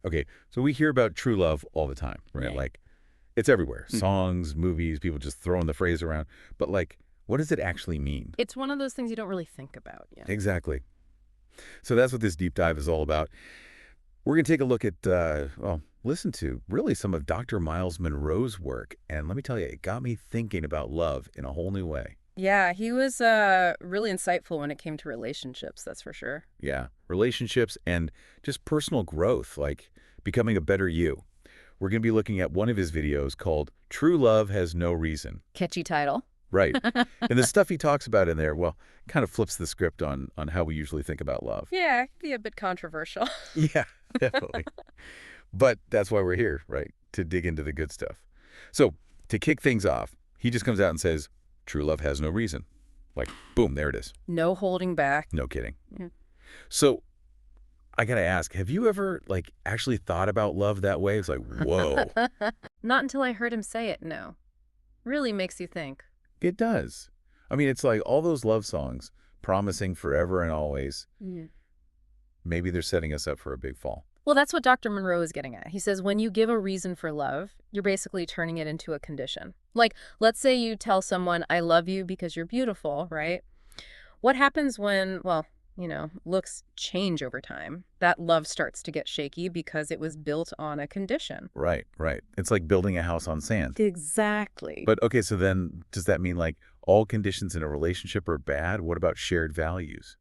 Okay, so we hear about true love all the time, right? Right. Like, it's everywhere. Songs, movies, people just throwing the phrase around. But, like, what does it actually mean? It's one of those things you don't really think about. Yeah. Exactly. So that's what this deep dive is all about. We're going to take a look at, well, listen to really some of Dr. Myles Munroe's work. And let me tell you, it got me thinking about love in a whole new way. Yeah, he was really insightful when it came to relationships, that's for sure. Yeah, relationships and just personal growth, like becoming a better you. We're going to be looking at one of his videos called True Love Has No Reason. Catchy title. Right. And the stuff he talks about in there, well, kind of flips the script on how we usually think about love. Yeah, it could be a bit controversial. Yeah, definitely. But that's why we're here, right? To dig into the good stuff. So to kick things off, he just comes out and says, true love has no reason. Like, boom, there it is. No holding back. No kidding. Yeah. So I got to ask, have you ever, like, actually thought about love that way? It's like, whoa. Not until I heard him say it, no. Really makes you think. It does. I mean, it's like all those love songs promising forever and always. Yeah. Maybe they're setting us up for a big fall. Well, that's what Dr. Munroe is getting at. He says when you give a reason for love, you're basically turning it into a condition. Like, let's say you tell someone, I love you because you're beautiful, right? What happens when, well, looks change over time? That love starts to get shaky because it was built on a condition. Right, right. It's like building a house on sand. Exactly. But, okay, so then does that mean, like, all conditions in a relationship are bad? What about shared values?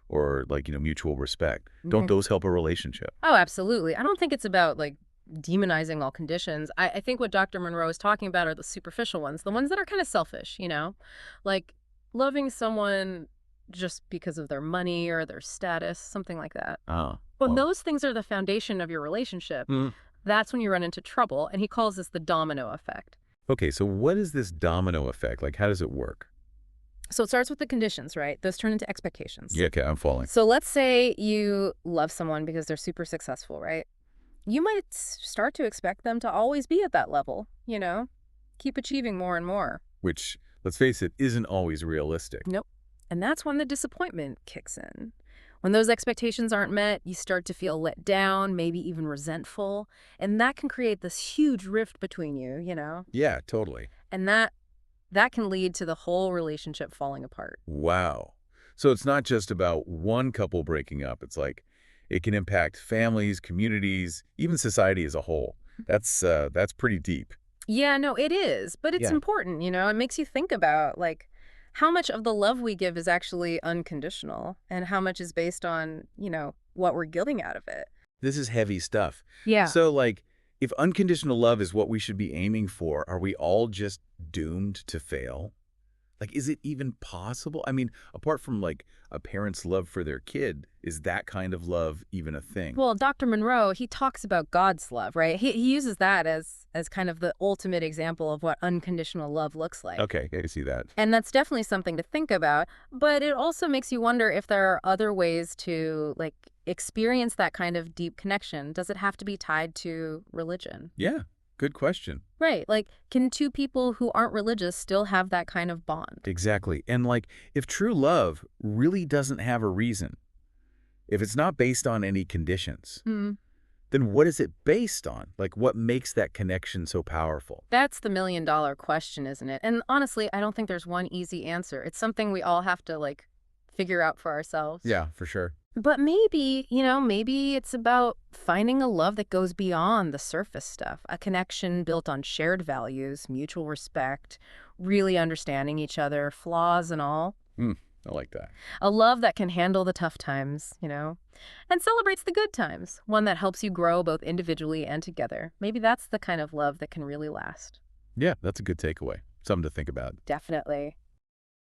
Or, like, mutual respect? Don't those help a relationship? Oh, absolutely. I don't think it's about, like, demonizing all conditions. I think what Dr. Munroe is talking about are the superficial ones, the ones that are kind of selfish, Like loving someone just because of their money or their status, something like that. Oh. When Well, those things are the foundation of your relationship, that's when you run into trouble, and he calls this the domino effect. okay, so what is this domino effect? Like, how does it work? So it starts with the conditions, right? Those turn into expectations. Yeah, okay, I'm following. So let's say you love someone because they're super successful, right? You might start to expect them to always be at that level, keep achieving more and more. Which, let's face it, isn't always realistic. Nope. And that's when the disappointment kicks in. When those expectations aren't met, you start to feel let down, maybe even resentful. And that can create this huge rift between you, Yeah, totally. And that can lead to the whole relationship falling apart. Wow. So it's not just about one couple breaking up. It's like it can impact families, communities, even society as a whole. That's pretty deep. Yeah, no, it is. But it's Yeah. important, It makes you think about, like, how much of the love we give is actually unconditional and how much is based on, what we're getting out of it. This is heavy stuff. Yeah. So, like, if unconditional love is what we should be aiming for, are we all just doomed to fail? Like, is it even possible? I mean, apart from, like, a parent's love for their kid, is that kind of love even a thing? Well, Dr. Munroe, he talks about God's love, right? He uses that as kind of the ultimate example of what unconditional love looks like. Okay, I can see that. And that's definitely something to think about. But it also makes you wonder if there are other ways to, like, experience that kind of deep connection. Does it have to be tied to religion? Yeah, good question. Right. Like, can two people who aren't religious still have that kind of bond? Exactly. And, like, if true love really doesn't have a reason, if it's not based on any conditions, then what is it based on? Like, what makes that connection so powerful? That's the million-dollar question, isn't it? And honestly, I don't think there's one easy answer. It's something we all have to, like, figure out for ourselves. Yeah, for sure. But maybe, maybe it's about finding a love that goes beyond the surface stuff, a connection built on shared values, mutual respect, really understanding each other, flaws and all. I like that. A love that can handle the tough times, and celebrates the good times, one that helps you grow both individually and together. Maybe that's the kind of love that can really last. Yeah, that's a good takeaway. Something to think about. Definitely.